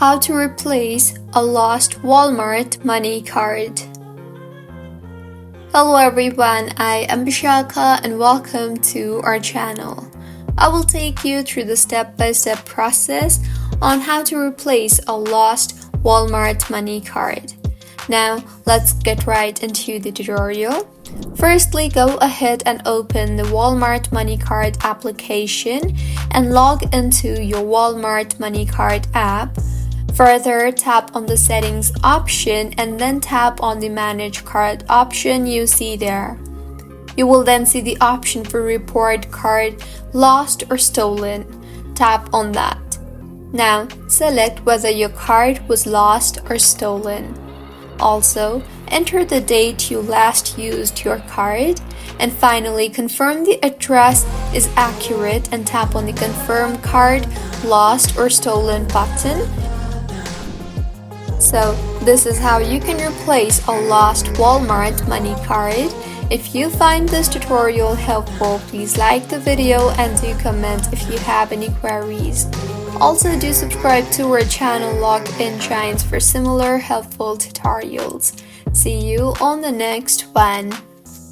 How to replace a lost Walmart money card. Hello everyone, I am Bishaka and welcome to our channel. I will take you through the step-by-step process on how to replace a lost Walmart money card. Now, let's get right into the tutorial. Firstly, go ahead and open the Walmart Money Card application and log into your Walmart Money Card app. Further, tap on the Settings option and then tap on the Manage Card option you see there. You will then see the option for Report Card Lost or Stolen. Tap on that. Now, select whether your card was lost or stolen. Also, enter the date you last used your card, and finally confirm the address is accurate and tap on the Confirm Card Lost or Stolen button. So, this is how you can replace a lost Walmart money card. If you find this tutorial helpful, please like the video and do comment if you have any queries. Also, do subscribe to our channel Login Shines for similar helpful tutorials. See you on the next one.